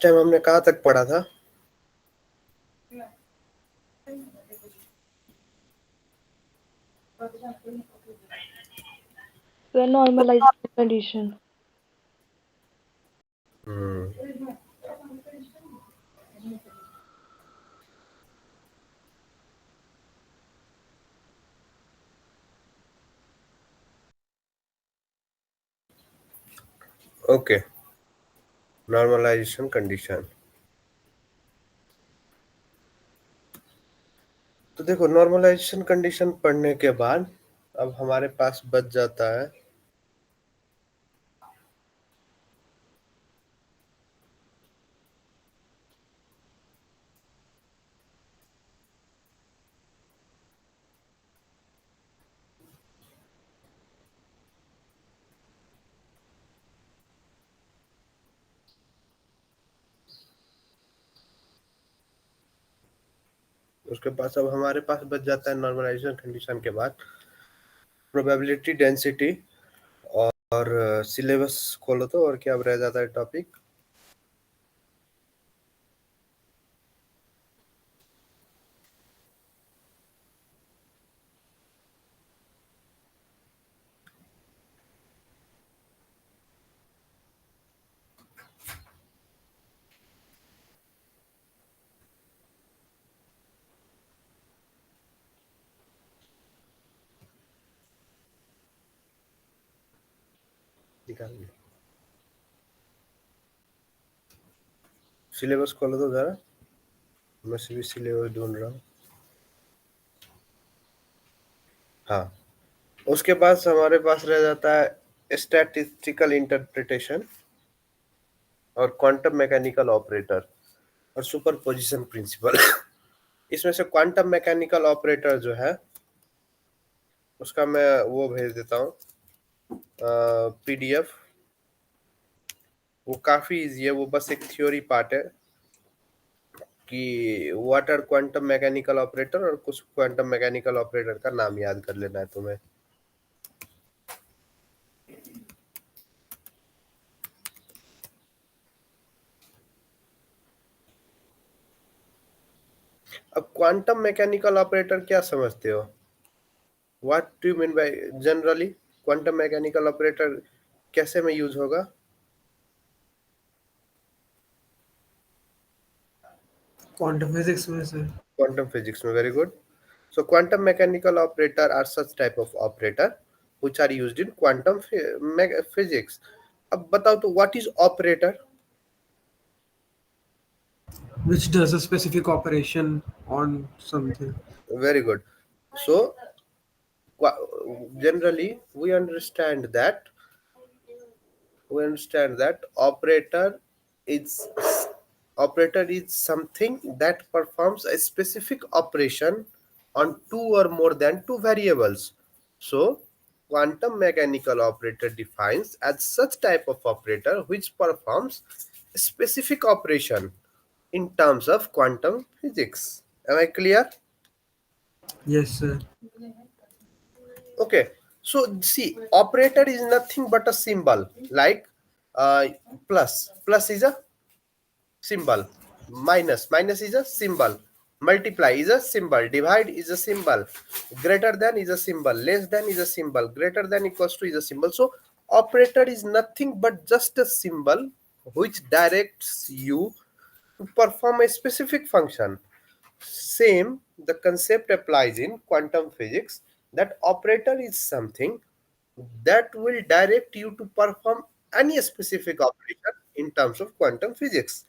Time हमने कहाँ तक पढ़ा था? The normalization condition. Okay, normalization condition. तो देखो, नॉर्मलाइजेशन कंडीशन पढ़ने के बाद अब हमारे पास बच जाता है उसके पास अब हमारे पास बच जाता है नॉर्मलाइजेशन कंडीशन के बाद प्रोबेबिलिटी डेंसिटी और सिलेबस खोलो तो और क्या अब रह जाता है टॉपिक? निकालिए, सिलेबस खोलो तो जरा, मैं भी सिलेबस ढूंढ रहा हूँ। हाँ, उसके बाद हमारे पास रह जाता है स्टैटिस्टिकल इंटरप्रिटेशन और क्वांटम मैकेनिकल ऑपरेटर और सुपरपोजिशन प्रिंसिपल। इसमें से क्वांटम मैकेनिकल ऑपरेटर जो है उसका मैं वो भेज देता हूँ पीडीएफ। वो काफी इजी है, वो बस एक थ्योरी पार्ट है कि what are quantum mechanical operator और कुछ क्वांटम मैकेनिकल ऑपरेटर का नाम याद कर लेना है तुम्हें। अब क्वांटम मैकेनिकल ऑपरेटर क्या समझते हो? What do you mean by generally quantum mechanical operator कैसे में यूज होगा? क्वांटम फिजिक्स में सर। क्वांटम फिजिक्स में, very good. So quantum mechanical operator are such type of operator which are used in quantum physics. अब बताओ तो what is operator? Which does a specific operation on something. Very good. So generally we understand that is operator is something that performs a specific operation on two or more than two variables. So quantum mechanical operator defines as such type of operator which performs a specific operation in terms of quantum physics. Am I clear? Yes, sir. Okay, so see, operator is nothing but a symbol like uh, plus is a symbol, minus is a symbol, multiply is a symbol, divide is a symbol, greater than is a symbol, less than is a symbol, greater than equals to is a symbol. So operator is nothing but just a symbol which directs you to perform a specific function. Same, the concept applies in quantum physics, that operator is something that will direct you to perform any specific operation in terms of quantum physics.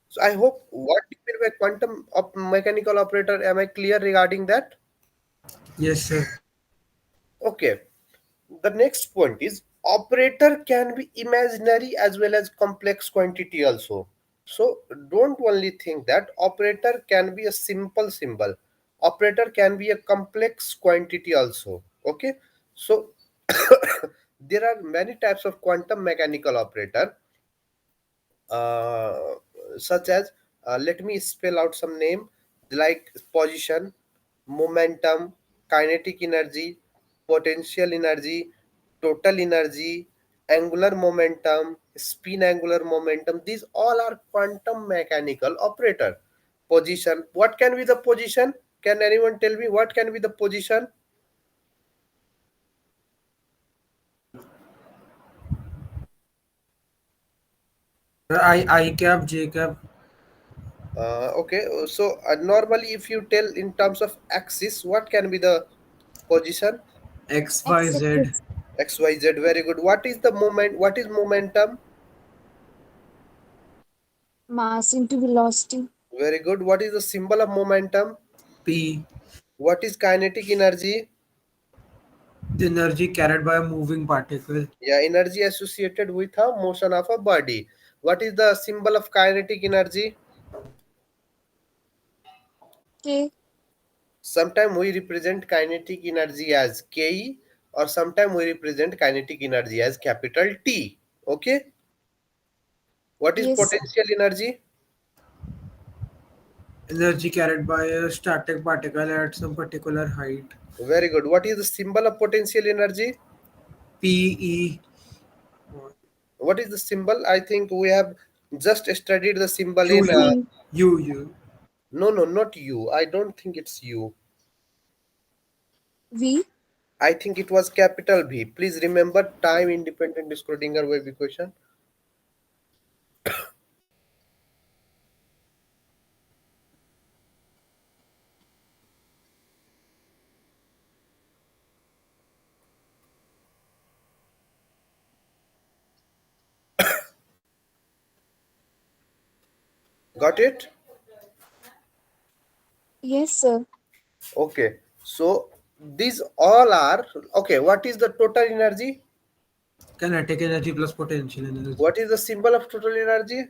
So I hope what you mean by quantum mechanical operator, am I clear regarding that? Yes, sir. Okay. The next point is operator can be imaginary as well as complex quantity also. So don't only think that operator can be a simple symbol. Operator can be a complex quantity also. Okay. So there are many types of quantum mechanical operator, uh, such as let me spell out some name like position, momentum, kinetic energy, potential energy, total energy, angular momentum, spin angular momentum, these all are quantum mechanical operator. Position, what can be the position? Can anyone tell me what can be the position? I cap, J cap, Okay, so normally if you tell in terms of axis, what can be the position? X, Y, Z. Axis. XYZ, very good. What is the moment? What is momentum? Mass into velocity. Very good. What is the symbol of momentum? P, What is kinetic energy? the energy carried by a moving particle. Yeah, energy associated with a motion of a body. What is the symbol of kinetic energy? K. Sometimes we represent kinetic energy as Ke, or sometimes we represent kinetic energy as capital T. Okay. What is Yes, sir. potential energy? Energy carried by a static particle at some particular height. Very good. What is the symbol of potential energy? P, E, What is the symbol? I think we have just studied the symbol U, in. U, V. U, U. No, no, not U. I don't think it's U. V. I think it was capital V. Please remember time independent Schrodinger wave equation. Got it? Yes, sir. Okay. So these all are okay. What is the total energy? Kinetic energy plus potential energy. What is the symbol of total energy?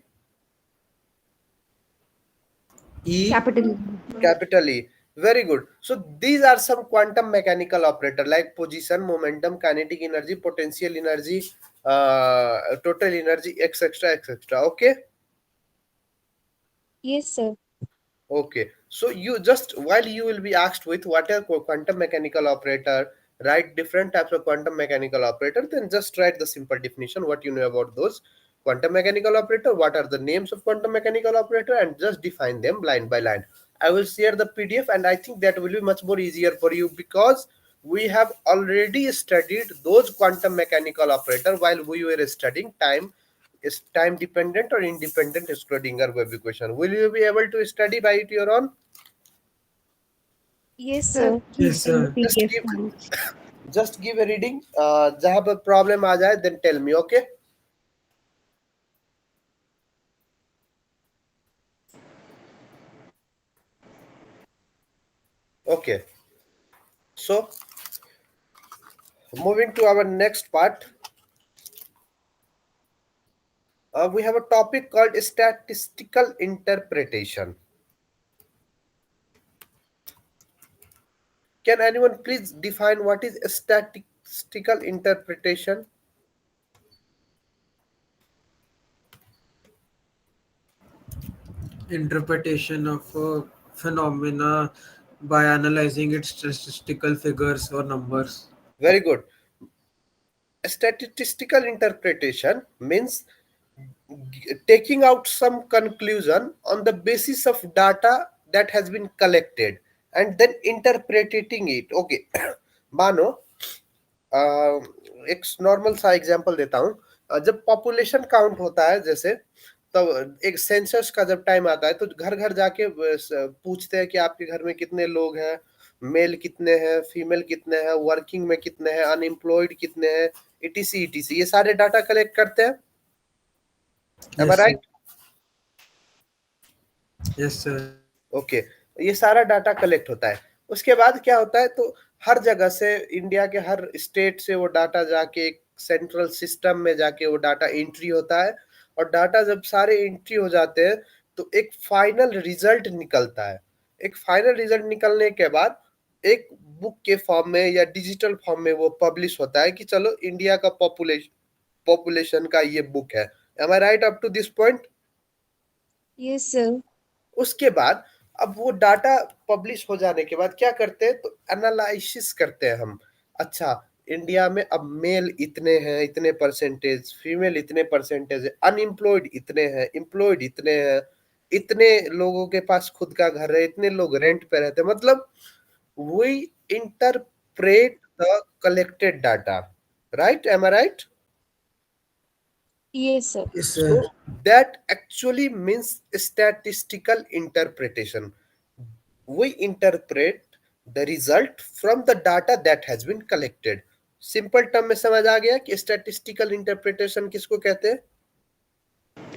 E, Capital E. Capital E. Very good. So these are some quantum mechanical operator like position, momentum, kinetic energy, potential energy, total energy, etc., etc. Okay. Yes, sir. Okay, so you just while you will be asked with what are quantum mechanical operator, write different types of quantum mechanical operator, then just write the simple definition, what you know about those quantum mechanical operator, what are the names of quantum mechanical operator, and just define them line by line. I will share the PDF, and I think that will be much more easier for you because we have already studied those quantum mechanical operator while we were studying time is time dependent or independent Schrodinger wave equation. Will you be able to study by it your own? Yes, Sir, sir. please yes, send the sir. Just PDF give files. just give a reading. जहाँ पर problem आ जाए then tell me. Okay. Okay. So moving to our next part, we have a topic called statistical interpretation. Can anyone please define what is statistical interpretation? Interpretation of a phenomena by analyzing its statistical figures or numbers. Very good. Statistical interpretation means taking out some conclusion on the basis of data that has been collected and then interpreting it. Okay. मानो एक normal सा example देता हूँ जब population count होता है जैसे तब एक सेंसस का जब टाइम आता है तो घर घर जाके पूछते हैं कि आपके घर में कितने लोग हैं, मेल कितने हैं, फीमेल कितने हैं, वर्किंग में कितने हैं, अनएम्प्लॉयड कितने हैं, इटीसी इटीसी, ये सारे डाटा कलेक्ट करते हैं. Am I Yes, sir. right? Yes, sir. Okay, ये सारा डाटा कलेक्ट होता है. उसके बाद क्या होता है, तो हर जगह से इंडिया के हर स्टेट से वो डाटा जाके एक सेंट्रल सिस्टम में जाके वो डाटा एंट्री होता है और डाटा जब सारे एंट्री हो जाते हैं तो एक फाइनल रिजल्ट निकलता है. एक फाइनल रिजल्ट निकलने के बाद एक बुक के फॉर्म में या डिजिटल फॉर्म में वो पब्लिश होता है कि चलो इंडिया का पॉपुलेशन का ये बुक है. Am I right up to this point? Yes, sir. उसके बाद अब वो डाटा पब्लिश हो जाने के बाद क्या करते हैं, तो एनालिसिस करते हैं हम. अच्छा, इंडिया में अब मेल इतने हैं, इतने परसेंटेज, फीमेल इतने परसेंटेज है, अनएम्प्लॉयड इतने हैं, एम्प्लॉयड इतने हैं, इतने लोगों के पास खुद का घर है, इतने लोग रेंट पे रहते हैं, मतलब we interpret the collected data, right? Am I right? Yes, sir. Yes, So sir. that actually means statistical interpretation. We interpret the result from the data that has been collected. Simple term में समझ आ गया कि statistical interpretation किसको कहते हैं?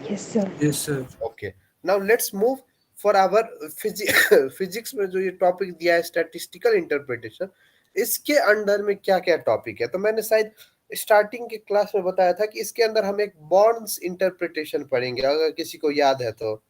Yes, sir. Yes, sir. Okay, now let's move for our physics में जो ये टॉपिक दिया है स्टैटिस्टिकल इंटरप्रिटेशन, इसके अंडर में क्या क्या टॉपिक है? तो मैंने शायद स्टार्टिंग के क्लास में बताया था कि इसके अंदर हम एक बॉन्ड्स इंटरप्रिटेशन पढ़ेंगे, अगर किसी को याद है तो।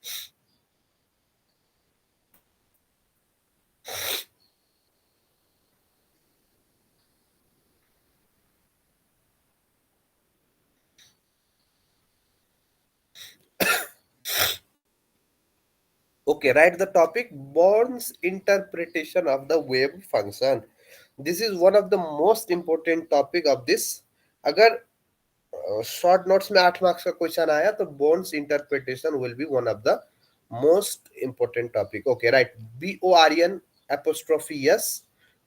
Okay, write the topic Bond's interpretation of the wave function. This is one of the most important topic of this. अगर शॉर्ट नोट्स में 8 मार्क्स का क्वेश्चन आया तो bonds interpretation will be one of the most important topic. Okay, right. BORN apostrophe S,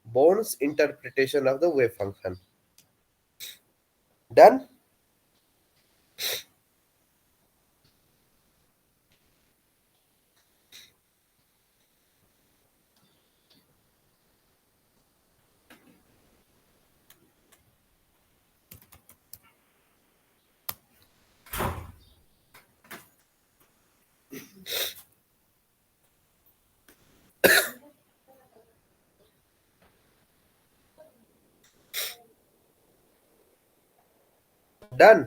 Bond's interpretation of the wave function. Done? Done?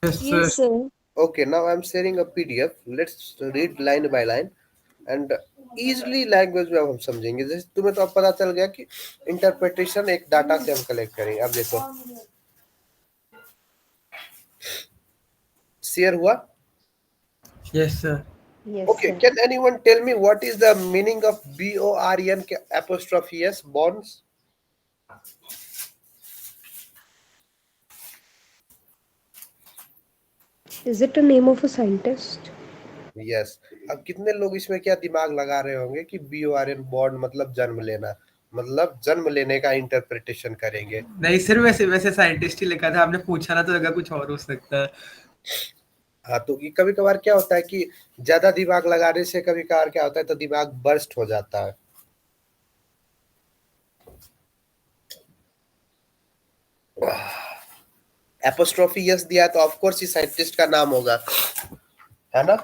Yes, sir. Yes, sir. Okay, now I'm sharing a PDF. Let's read line by line and easily language में अब हम समझेंगे. जैसे तुम्हें तो अब पता चल गया कि इंटरप्रिटेशन एक डाटा से हम कलेक्ट करेंगे. अब देखो, शेयर हुआ? Yes, sir. Yes, Okay, sir. can anyone tell me what is the meaning of BORN apostrophe S, bonds? Is it a name of a scientist? Yes. अब कितने लोग इसमें क्या दिमाग लगा रहे होंगे कि BORN बॉन्ड मतलब जन्म लेना, मतलब जन्म लेने का इंटरप्रिटेशन करेंगे. नहीं सर, वैसे वैसे साइंटिस्ट ही लिखा था, आपने पूछा ना तो लगा कुछ और हो सकता है. हाँ, तो ये कभी कभार क्या होता है कि ज्यादा दिमाग लगाने से कभी कभार क्या होता है तो दिमाग बर्स्ट हो जाता है. एपोस्ट्रोफी यस दिया तो ऑफ कोर्स ही साइंटिस्ट का नाम होगा, है ना?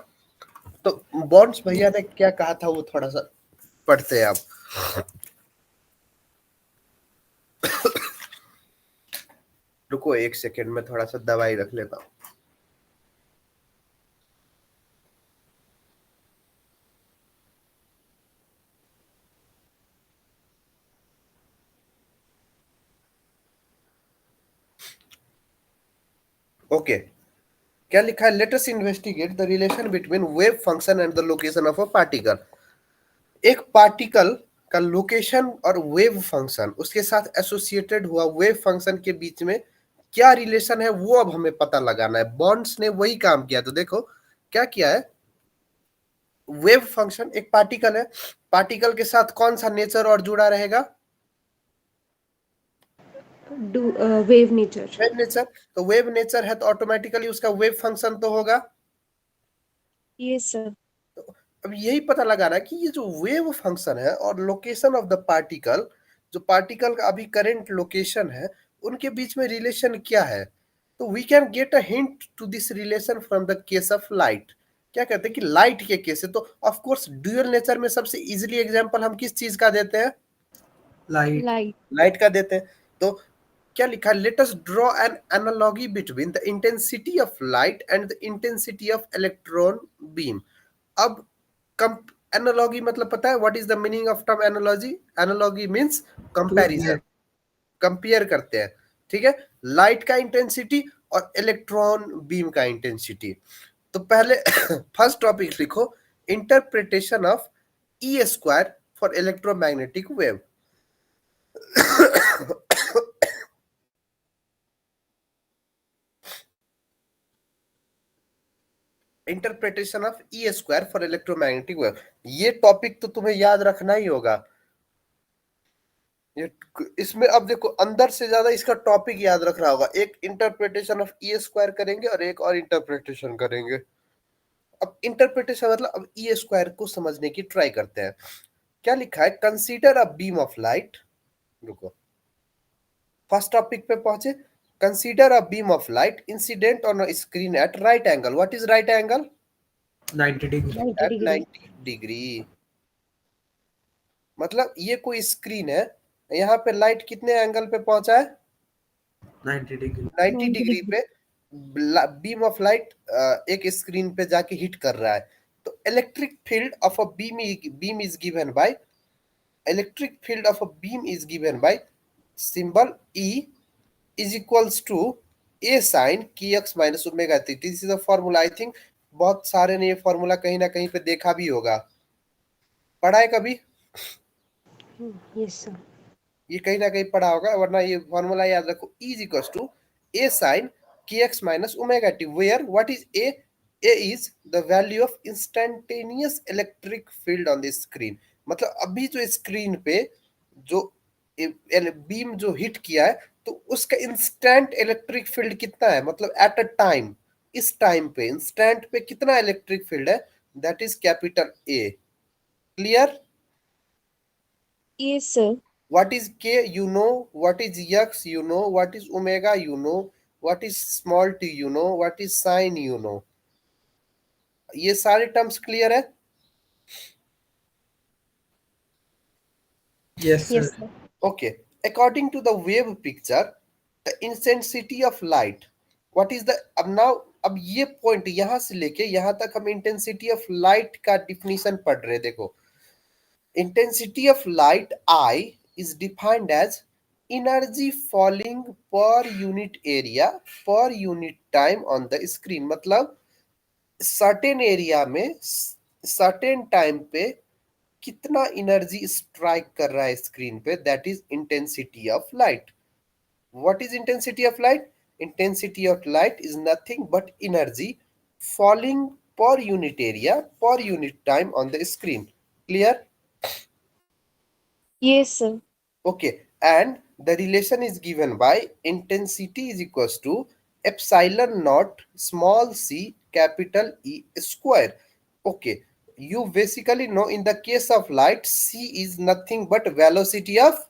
तो बॉन्ड्स भैया ने क्या कहा था वो थोड़ा सा पढ़ते हैं आप. रुको एक सेकेंड में थोड़ा सा दवाई रख लेता हूँ. ओके, क्या लिखा है? Let us investigate the relation between wave function and the location of a particle. एक पार्टिकल का लोकेशन और वेव फंक्शन, उसके साथ एसोसिएटेड हुआ वेव फंक्शन के बीच में क्या रिलेशन है वो अब हमें पता लगाना है. बॉन्ड्स ने वही काम किया. तो देखो क्या किया है. वेव फंक्शन एक पार्टिकल है, पार्टिकल के साथ कौन सा नेचर और जुड़ा रहेगा? Wave nature. Wave nature. तो वेव नेचर है तो ऑटोमेटिकली उसका वेव फंक्शन तो होगा. Yes, sir. अब यही पता लगाना है कि ये जो वेव फंक्शन है और लोकेशन ऑफ द पार्टिकल, जो पार्टिकल का अभी करंट लोकेशन है, उनके बीच में रिलेशन क्या है. तो we can get a hint to this relation from the case of light. क्या कहते हैं कि लाइट के केस है तो ऑफ कोर्स ड्यूअल नेचर में सबसे इजीली एग्जांपल हम किस चीज का देते हैं? लाइट. Light. लाइट का देते हैं. तो क्या लिखा? Let us draw an analogy between the intensity of light and the intensity of electron beam. अब एनालॉजी मतलब पता है what is the meaning of term analogy? Analogy means comparison, compare करते हैं. ठीक है, लाइट का इंटेंसिटी और इलेक्ट्रॉन बीम का इंटेंसिटी. तो पहले फर्स्ट टॉपिक लिखो, interpretation of E square for electromagnetic wave. Interpretation of E square for electromagnetic wave. ये टॉपिक तो तुम्हें याद रखना ही होगा। ये इसमें अब देखो अंदर से ज्यादा इसका टॉपिक याद रखना होगा। एक इंटरप्रिटेशन ऑफ ई स्क्वायर करेंगे और एक और इंटरप्रिटेशन करेंगे। अब इंटरप्रिटेशन मतलब अब ई स्क्वायर को समझने की ट्राई करते हैं। क्या लिखा है, consider a beam of light. रुको, फर्स्ट टॉपिक पे पहुंचे। Consider a beam of light incident on a screen at right angle. What is right angle? 90 degree. 90 at degree. 90 degree. मतलब ये कोई स्क्रीन है, यहाँ पे लाइट कितने एंगल पे पहुंचा है? 90 डिग्री। 90 90 degree degree. पे बीम ऑफ लाइट एक स्क्रीन पे जाके हिट कर रहा है। तो electric field of a beam is given by, electric field of a beam is given by symbol E is equals to a sin kx minus omega t। This is a formula. I think बहुत सारे ने ये formula कहीं ना कहीं पे देखा भी होगा, पढ़ा है कभी? Yes, sir. ये कहीं ना कहीं पढ़ा होगा, वरना ये फॉर्मूला याद रखो। E is equals to a sin kx minus omega t, where what is a? A is the value of instantaneous electric field on the screen। मतलब अभी जो स्क्रीन पे जो बीम जो हिट किया है, तो उसका इंस्टेंट इलेक्ट्रिक फील्ड कितना है, मतलब एट अ टाइम, इस टाइम पे इंस्टेंट पे कितना इलेक्ट्रिक फील्ड है, that is capital A. Clear? Yes, sir. What is k, you know? What is x, you know? What is omega, you know? What is small t, you know? What is sin, you know? ये सारे terms clear है? Yes, sir. Yes, sir. Okay, according to the wave picture, the intensity of light, what is the, अब now अब ये point यहां से लेके यहां तक हम इंटेंसिटी ऑफ लाइट का डिफिनीशन पढ़ रहे हैं। देखो, intensity of light I is defined as energy falling per unit area per unit time on the screen। मतलब सर्टेन एरिया में सर्टेन टाइम पे कितना एनर्जी स्ट्राइक कर रहा है स्क्रीन पे, that is intensity of light. What is intensity of light? Intensity of light is nothing but energy falling per unit area per unit time on the screen. Clear? Yes, sir. Okay, and the relation is given by intensity is equals to epsilon naught small c capital E square। Okay, you basically know in the case of light, c is nothing but velocity of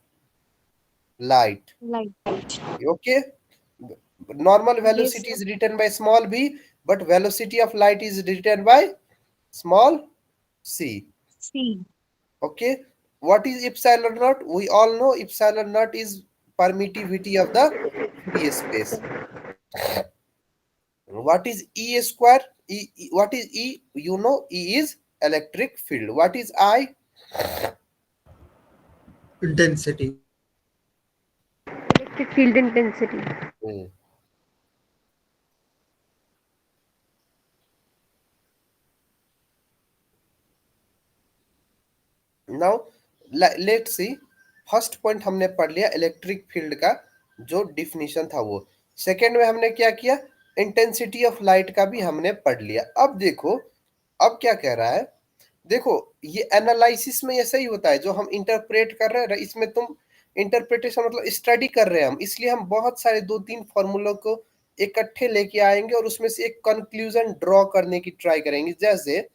light। Light. Okay, normal Yes, velocity sir. is written by small v, but velocity of light is written by small c। C. Okay, what is epsilon naught? We all know epsilon naught is permittivity of the free space। What is E square? What is E? You know, E is electric field। What is I? Intensity. Electric field intensity. Hmm. Now let's see, first point हमने पढ़ लिया electric field का जो definition था वो। Second में हमने क्या किया, इंटेंसिटी ऑफ लाइट का भी हमने पढ़ लिया। अब देखो, अब क्या कह रहा है, देखो ये एनालिसिस में ऐसा ही होता है, जो हम इंटरप्रेट कर रहे हैं इसमें तुम इंटरप्रिटेशन मतलब स्टडी कर रहे हैं हम, इसलिए हम बहुत सारे दो तीन फॉर्मूलों को इकट्ठे लेके आएंगे और उसमें से एक कंक्लूजन ड्रॉ करने की ट्राई करेंगे। जैसे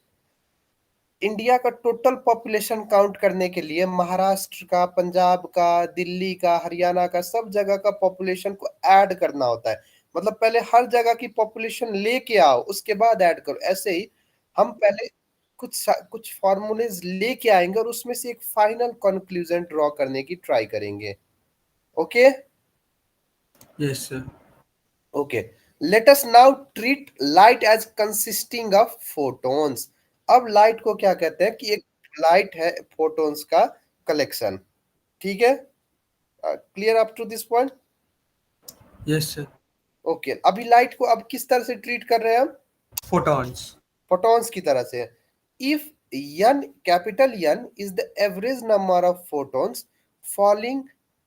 इंडिया का टोटल पॉपुलेशन काउंट करने के लिए महाराष्ट्र का, पंजाब का, दिल्ली का, हरियाणा का, सब जगह का पॉपुलेशन को ऐड करना होता है। मतलब पहले हर जगह की पॉपुलेशन लेके आओ, उसके बाद ऐड करो। ऐसे ही हम पहले कुछ फॉर्मूलेज लेके आएंगे और उसमें से एक फाइनल कंक्लूजन ड्रॉ करने की ट्राई करेंगे। Okay Yes, sir. Okay, let us now treat light as consisting of photons. अब लाइट को क्या कहते हैं कि एक लाइट है फोटॉन्स का कलेक्शन। ठीक है, clear up to this point? Yes, sir. Okay, अभी लाइट को अब किस तरह से ट्रीट कर रहे हैं हम? Photons. फोटॉन्स की तरह से। If n capital N is the average number of photons falling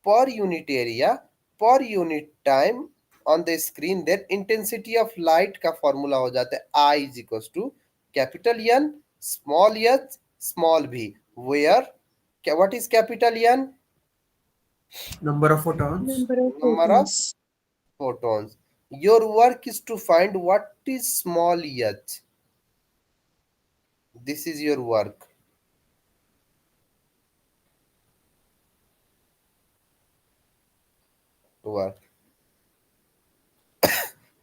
per unit area per unit time on the screen, then intensity of light का फॉर्मूला हो जाता है I is equal to capital N small h small v, where what is capital N? Number of photons. Number of Number of photons. photons. Your work is to find what is small h. This is your work.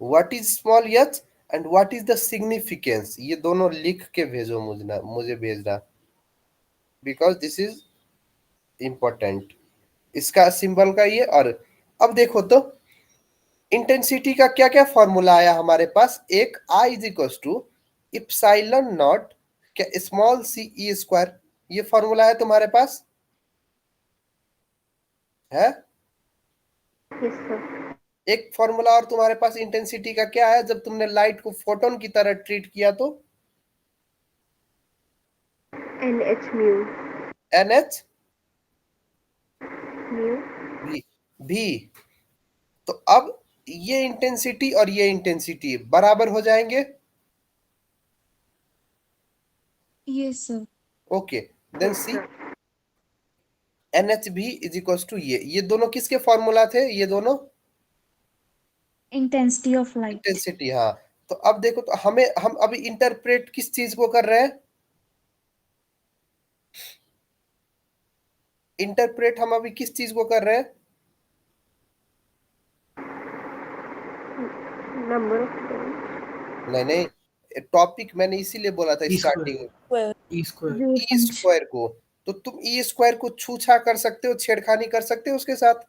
What is small h and what is the significance? ये दोनों लिख के भेजो मुझे भेजना, because this is important. इसका symbol का ये, और अब देखो तो इंटेंसिटी का क्या क्या फॉर्मूला आया हमारे पास। एक I is equal to epsilon naught small c e square, ये फॉर्मूला है तुम्हारे पास है। Yes, sir. एक फॉर्मूला और तुम्हारे पास इंटेंसिटी का क्या है जब तुमने लाइट को फोटोन की तरह ट्रीट किया तो? NH mu. NH Mu. भी। तो अब ये इंटेंसिटी और ये इंटेंसिटी बराबर हो जाएंगे। Yes, sir. Okay, then Yes, see sir. NH भी इज इक्वल टू ये दोनों किसके फॉर्मूला थे? ये दोनों Intensity of light. इंटेंसिटी। हाँ, तो अब देखो तो हम अभी इंटरप्रेट किस चीज को कर रहे हैं? इंटरप्रेट हम अभी किस चीज को कर रहे हैं? Number of photons. नहीं, टॉपिक मैंने इसीलिए बोला था E square. स्टार्टिंग में, Well, E square. ई wavelength. स्क्वायर को। तो तुम ई स्क्वायर को छूछा कर सकते हो, छेड़खानी कर सकते हो उसके साथ।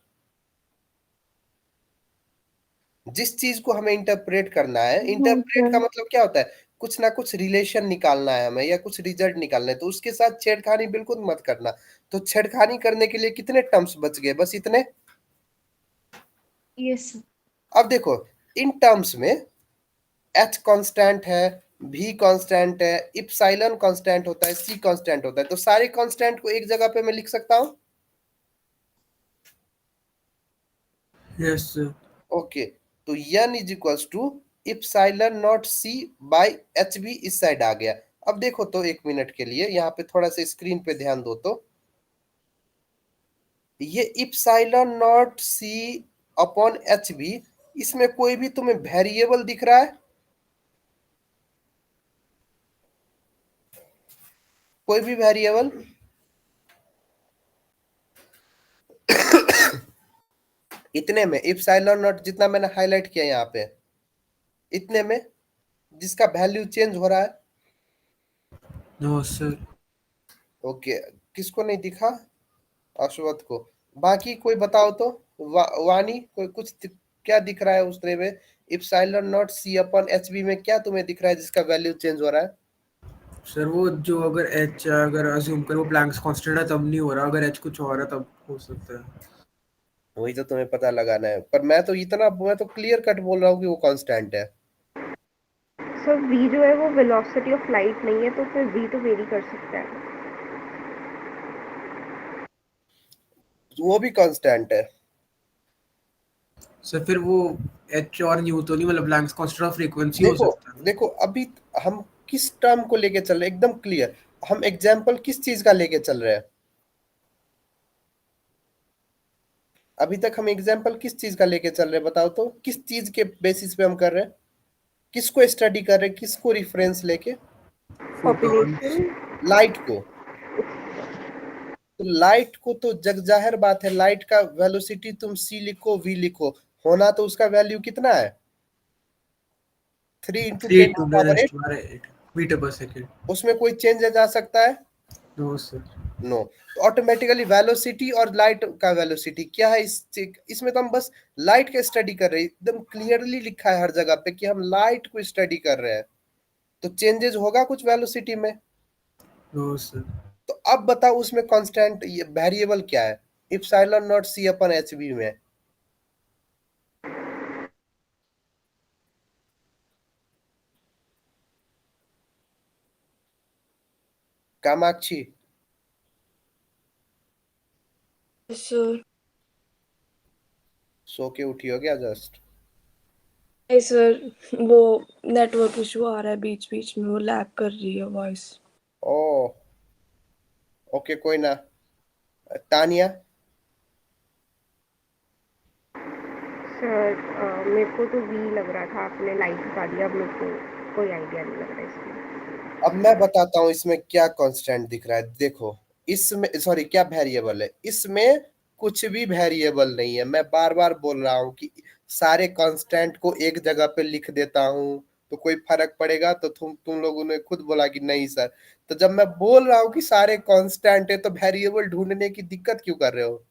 जिस चीज को हमें इंटरप्रेट करना है, इंटरप्रेट का मतलब क्या होता है? कुछ ना कुछ रिलेशन निकालना है हमें, या कुछ रिजल्ट निकालना है, तो उसके साथ छेड़खानी बिल्कुल मत करना। तो छेड़खानी करने के लिए कितने टर्म्स बच गए? बस इतने। Yes, sir. अब देखो इन टर्म्स में एच कांस्टेंट है, भी कांस्टेंट है, इप्सिलॉन कांस्टेंट होता है, सी कांस्टेंट होता है। तो सारे कांस्टेंट को एक जगह पे मैं लिख सकता हूं। Yes, sir. ओके, तो n is equal to epsilon naught c by h v इस साइड आ गया। अब देखो तो एक मिनट के लिए यहाँ पे थोड़ा सा स्क्रीन पे ध्यान दो तो, ये epsilon naught c upon h v, इसमें कोई भी तुम्हें वेरिएबल दिख रहा है? कोई भी वेरिएबल? इतने में इप्सिलॉन नॉट जितना मैंने हाईलाइट किया यहाँ पे, इतने में जिसका वैल्यू चेंज हो रहा है? No, sir. ओके, किसको नहीं दिखा? अश्वत को। बाकी कोई बताओ तो, वानी कोई क्या दिख रहा है उस तरह में? Epsilon naught c upon h v में क्या तुम्हें दिख रहा है जिसका वैल्यू चेंज हो रहा है? सर वो जो अगर h अगर अज्यूम कर वो प्लैंक्स कांस्टेंट है तब नहीं हो रहा, अगर h कुछ और है तब हो सकता है। वही तो तुम्हें पता लगाना है, पर मैं तो क्लियर कट बोल रहा हूँ कि वो कांस्टेंट है। So v जो है वो velocity of light नहीं है, तो फिर v तो वेरी कर सकता है। वो भी कांस्टेंट है। सर फिर वो h और nu तो नहीं, मतलब प्लैंक्स कांस्टेंट ऑफ फ्रीक्वेंसी हो देखो सकता है। देखो अभी हम किस टर्म को लेके चल रहे हैं, एकदम क्लियर। हम एग्जाम्पल किस चीज का लेके चल रहे हैं? अभी तक हम एग्जाम्पल किस चीज का लेके चल रहे हैं? बताओ तो, किस चीज के बेसिस पे हम कर रहे हैं? किसको स्टडी कर रहे हैं? किसको रिफरेंस लेके? Population. लाइट को। तो लाइट को तो जग जाहिर बात है, लाइट का वेलोसिटी तुम c लिखो v लिखो, होना तो उसका वैल्यू कितना है? 3 into 3 ten to the power next 8। बार 8 मीटर पर सेकंड। उसमें कोई चेंज जा सकता है? No sir. नो। तो ऑटोमेटिकली वेलोसिटी और लाइट का वेलोसिटी क्या है? इसमें तो हम बस लाइट का स्टडी कर रहे हैं, एकदम क्लियरली लिखा है हर जगह पे कि हम लाइट को स्टडी कर रहे हैं। तो चेंजेस होगा कुछ वेलोसिटी में? No sir. तो अब बताओ उसमें कांस्टेंट ये वेरिएबल क्या है? Epsilon naught c upon h v में कामाक्षी Yes, sir. सो के उठी हो गया जस्ट? नहीं सर, वो नेटवर्क इशू आ रहा है बीच बीच में, वो लैग कर रही है वॉइस। ओ ओके, कोई ना। तानिया। सर मेरे को तो वी लग रहा था, आपने लाइट बता दिया, अब मेरे को कोई आइडिया नहीं लग रहा है इसमें। अब मैं बताता हूँ इसमें क्या कांस्टेंट दिख रहा है। देखो, इसमें सॉरी क्या वेरिएबल है, इसमें कुछ भी वेरिएबल नहीं है। मैं बार बार बोल रहा हूँ कि सारे कांस्टेंट को एक जगह पे लिख देता हूँ तो कोई फर्क पड़ेगा, तो तुम लोगों ने खुद बोला कि नहीं सर। तो जब मैं बोल रहा हूँ कि सारे कांस्टेंट है तो वेरिएबल ढूंढने की दिक्कत क्यों कर रहे हो?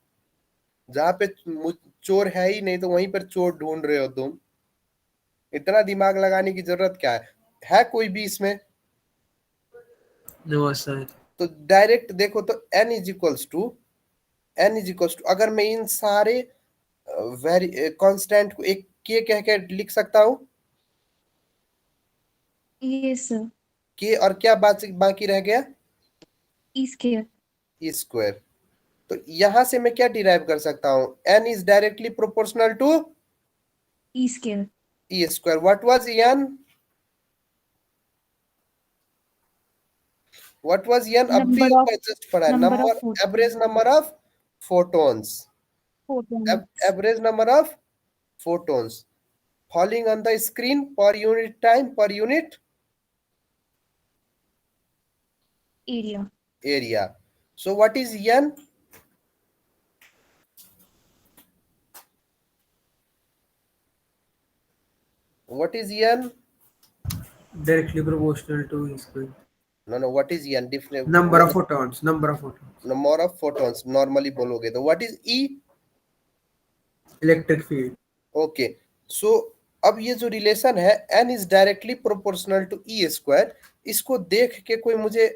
जहाँ पे चोर है ही नहीं तो वहीं पर चोर ढूंढ रहे हो तुम। इतना दिमाग लगाने की जरूरत क्या है कोई भी इसमें? No sir. तो डायरेक्ट देखो तो n इज इक्वल्स टू अगर मैं इन सारे वेरी कांस्टेंट को एक के कह के लिख सकता हूँ। Yes, sir. के और क्या बाकी रह गया? E square. E square. तो यहां से मैं क्या डिराइव कर सकता हूँ? n is directly proportional to E square. E square. What was n? What was n? अभी Number of मैं जस्ट पढ़ा है, number of number, average photons. Number of photons, Photons. average number of photons falling on the screen per unit time per unit Area. area. So what is n? What is n? Directly proportional to E square. No, what is n? Different Number of photons. Number of photons. number of photons normally बोलोगे तो what is e? Electric field. Okay, so अब ये जो relation है n is directly proportional to E square, इसको देख के कोई मुझे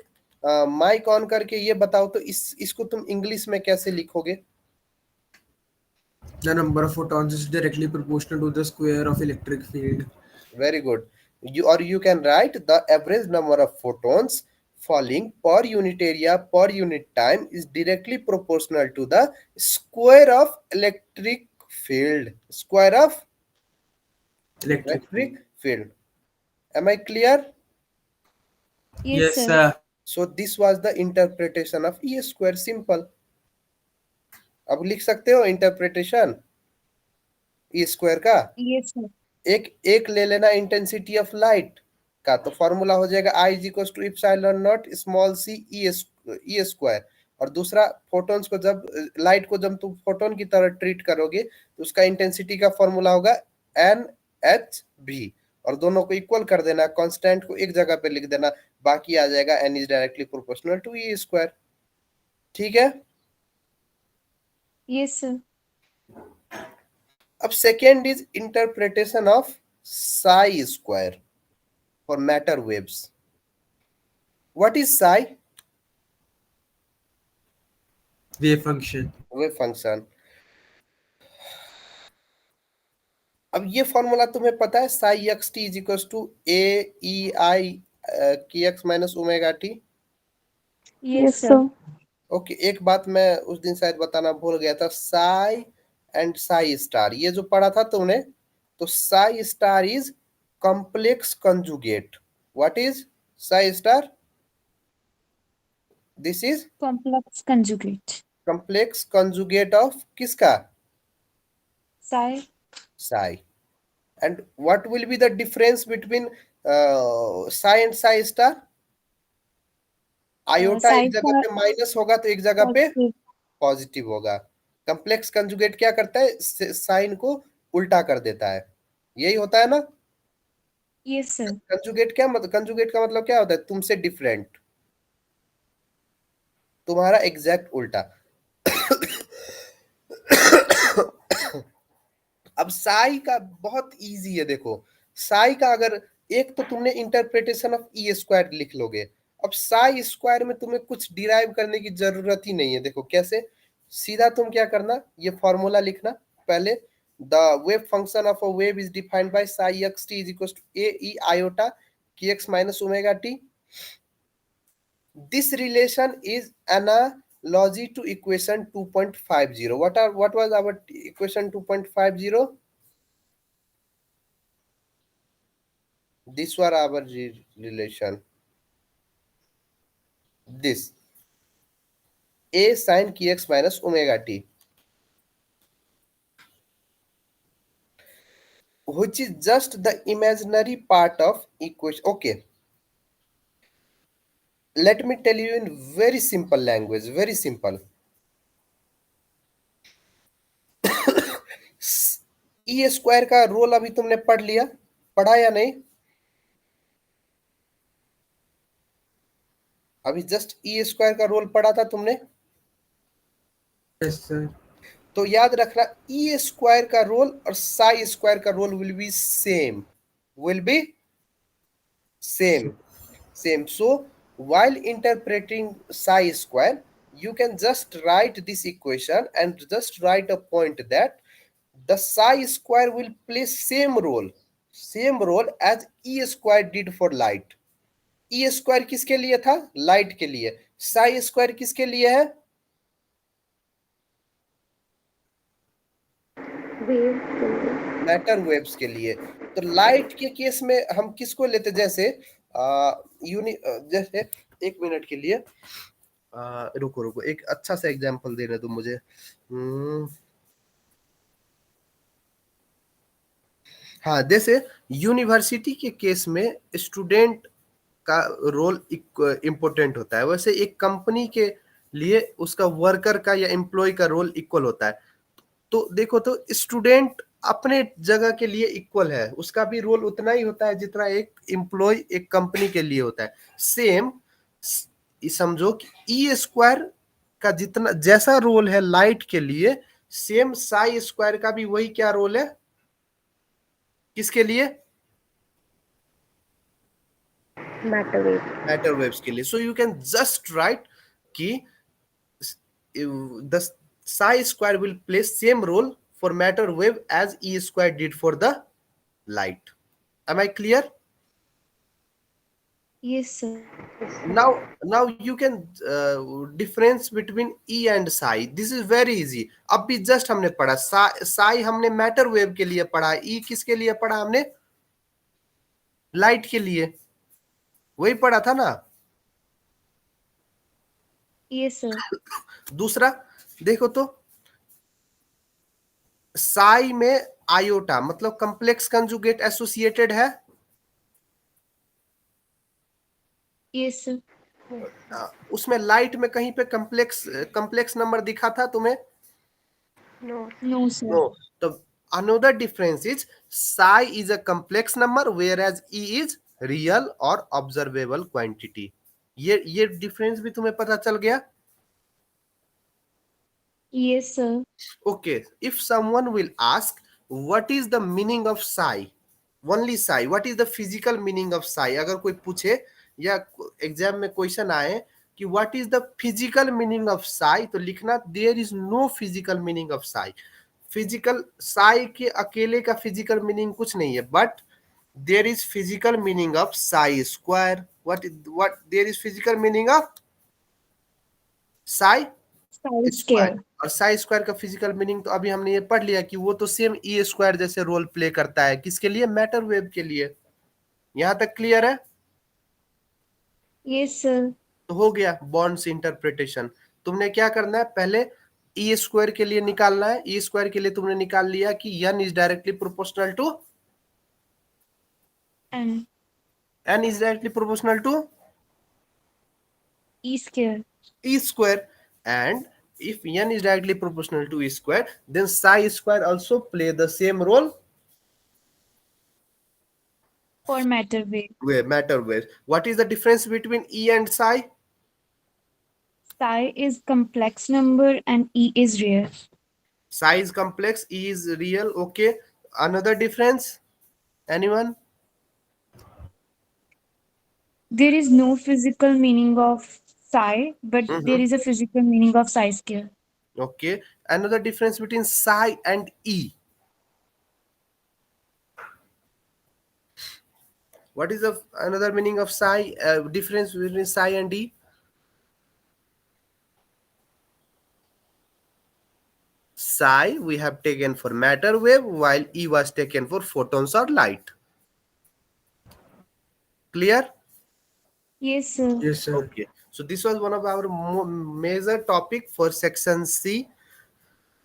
माइक ऑन करके ये बताओ तो इसको तुम इंग्लिश में कैसे लिखोगे? The number of photons is directly proportional to the square of electric field. Very good. You can write the average number of photons falling per unit area per unit time is directly proportional to the square of electric field. Square of Electric field. electric field. Am I clear? Yes, sir. sir. So this was the interpretation of E square. Simple. अब लिख सकते हो interpretation E square का। Yes, sir. एक एक ले लेना intensity of light का, तो फॉर्मूला हो जाएगा I is equal to epsilon naught small c e square. और दूसरा फोटोन्स को जब लाइट को जब तुम फोटोन की तरह ट्रीट करोगे तो उसका इंटेंसिटी का फॉर्मूला होगा NHV। और दोनों को इक्वल कर देना, कांस्टेंट को एक जगह पे लिख देना, बाकी आ जाएगा n is directly proportional to E square. ठीक है। Yes, sir. अब second is interpretation of psi square for matter waves. What is psi? Wave function. Wave function. अब ये फॉर्मूला तुम्हें पता है, psi x t is equal to A e i k x minus omega t. Yes, sir. Okay, एक बात मैं उस दिन शायद बताना भूल गया था, साई एंड साई स्टार ये जो पढ़ा था तुमने, तो Sai star is complex conjugate. What is Sai star? This is Complex conjugate. Complex conjugate of किसका? Psi. Sai. And what will be the difference between Sai and Sai star? Iota psi एक जगह का पे माइनस होगा तो एक जगह पे positive. पॉजिटिव होगा। कॉम्प्लेक्स कंजुगेट क्या करता है? साइन को उल्टा कर देता है, यही होता है ना? Yes, sir. कंजुगेट क्या मतलब, कंजुगेट का मतलब क्या होता है? तुमसे डिफरेंट, तुम्हारा एग्जैक्ट उल्टा। अब साई का बहुत इजी है, देखो साई का अगर एक तो तुमने इंटरप्रिटेशन ऑफ ई स्क्वायर लिख लोगे, अब साई स्क्वायर में तुम्हें कुछ डिराइव करने की जरूरत ही नहीं है। देखो कैसे, सीधा तुम क्या करना, ये फॉर्मूला लिखना पहले। The wave function of a wave is defined by psi x t is equal to A e iota k x minus omega t. This relation is analogy to equation 2.50. What was our equation 2.50? This were our relation. This a sin kx minus omega t, which is just the imaginary part of equation. Okay, let me tell you in very simple language, very simple. E square का role अभी तुमने पढ़ लिया, पढ़ा या नहीं? अभी just E square का रोल पढ़ा था तुमने, Yes, sir. तो याद रखना ई स्क्वायर का रोल और साई स्क्वायर का role will be same, will be same. So while interpreting psi square, you can just write this equation and just write a point that the psi square will play same role as e square did for light. e square किसके लिए था? Light के लिए. psi square किसके लिए है? Wave के लिए. मैटर वेव्स के लिए. तो लाइट के केस में हम किसको लेते? जैसे जैसे एक मिनट के लिए रुको एक अच्छा सा एग्जांपल देने दो मुझे. हाँ, जैसे यूनिवर्सिटी के केस में स्टूडेंट का रोल इम्पोर्टेंट होता है, वैसे एक कंपनी के लिए उसका वर्कर का या एम्प्लॉय का रोल इक्वल होता है. तो देखो, तो स्टूडेंट अपने जगह के लिए इक्वल है, उसका भी रोल उतना ही होता है जितना एक एम्प्लॉय एक कंपनी के लिए होता है. सेम समझो कि ई स्क्वायर का जितना जैसा रोल है लाइट के लिए, सेम साई स्क्वायर का भी वही क्या रोल है? किसके लिए? मैटर वेव्स के लिए. So you can just right कि the psi square will play same role for matter wave as e square did for the light. Am I clear? Yes, sir. Now you can difference between e and psi. This is very easy. अब भी just हमने पढ़ा psi हमने matter wave के लिए पढ़ा, e किसके लिए पढ़ा हमने? लाइट के लिए. वही पढ़ा था ना? Yes, sir. दूसरा देखो तो, साई में आयोटा मतलब कॉम्प्लेक्स कंजुगेट एसोसिएटेड है. Yes, sir. उसमें लाइट में कहीं पे कॉम्प्लेक्स नंबर दिखा था तुम्हें? नो. No, sir. नो. तो another difference is psi is a complex number whereas e is real or observable quantity. ये डिफरेंस भी तुम्हें पता चल गया? Yes, sir. Okay, if someone will ask what is the meaning of psi, only psi, what is the physical meaning of psi, अगर कोई पूछे या एग्जाम में क्वेश्चन आए कि what is the physical meaning of psi, तो लिखना there is no physical meaning of psi. Physical psi के अकेले का फिजिकल मीनिंग कुछ नहीं है, but there is physical meaning of psi square. What there is physical meaning of psi Psi square. square. और psi square का physical meaning तो अभी हमने ये पढ़ लिया कि वो तो सेम ई स्क्वायर जैसे रोल प्ले करता है. किसके लिए? मैटर वेव के लिए. यहां तक क्लियर है? Yes, sir. तो हो गया बॉन्ड्स इंटरप्रिटेशन. तुमने क्या करना है? पहले ई स्क्वायर के लिए निकालना है. ई स्क्वायर के लिए तुमने निकाल लिया कि n is directly proportional to And n is directly proportional to E square. e square, and if n is directly proportional to e square, then psi square also play the same role For matter wave. where matter waves. What is the difference between e and psi? Psi is complex number and E is real. Psi is complex, e is real. Okay, another difference, anyone? There is no physical meaning of psi, but there is a physical meaning of psi square. Okay, another difference between psi and e. What is the another meaning of psi? Difference between psi and e? Psi we have taken for matter wave, while e was taken for photons or light. Clear? Yes, sir. Yes, sir. Okay. So this was one of our major topic for section C.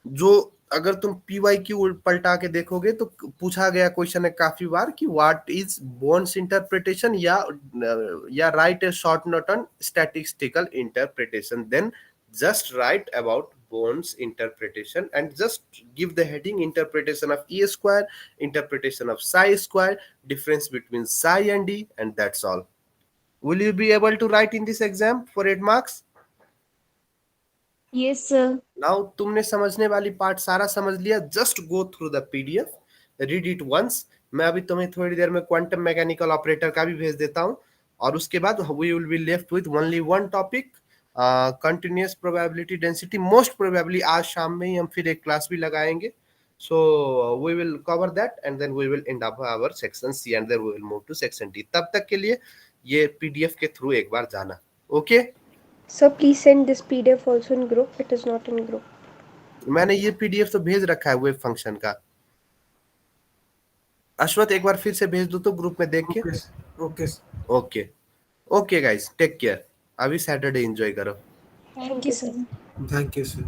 जो अगर तुम PYQ पलटा के देखोगे तो पूछा गया question है काफी बार कि व्हाट इज बोन्स इंटरप्रिटेशन, या write a short note on statistical interpretation. Then just write about Bohn's interpretation and just give the heading interpretation of E square, interpretation of psi square, difference between psi and D, and that's all. Will you be able to write in this exam for 8 marks? Yes, sir. Now तुमने समझने वाली part सारा समझ लिया. Just go through the PDF, read it once. मैं अभी तुम्हें थोड़ी देर में क्वांटम मैकेनिकल ऑपरेटर का भी भेज देता हूं, और उसके बाद we will be left with only one topic, continuous probability density. Most probably आज शाम में ही हम फिर एक क्लास भी लगाएंगे. So we will cover that and then we will end up our section C and then we will move to section D. तब तक के लिए ये PDF के थ्रू एक बार जाना. Okay? Sir, please send this PDF also in group. It is not in group. मैंने ये PDF तो भेज रखा है वेब फंक्शन का. अश्वत एक बार फिर से भेज दो तो ग्रुप में देख के. Okay, sir. Okay, sir. Okay okay guys, take care. अभी सैटरडे एंजॉय करो. Thank you, sir. Thank you, sir.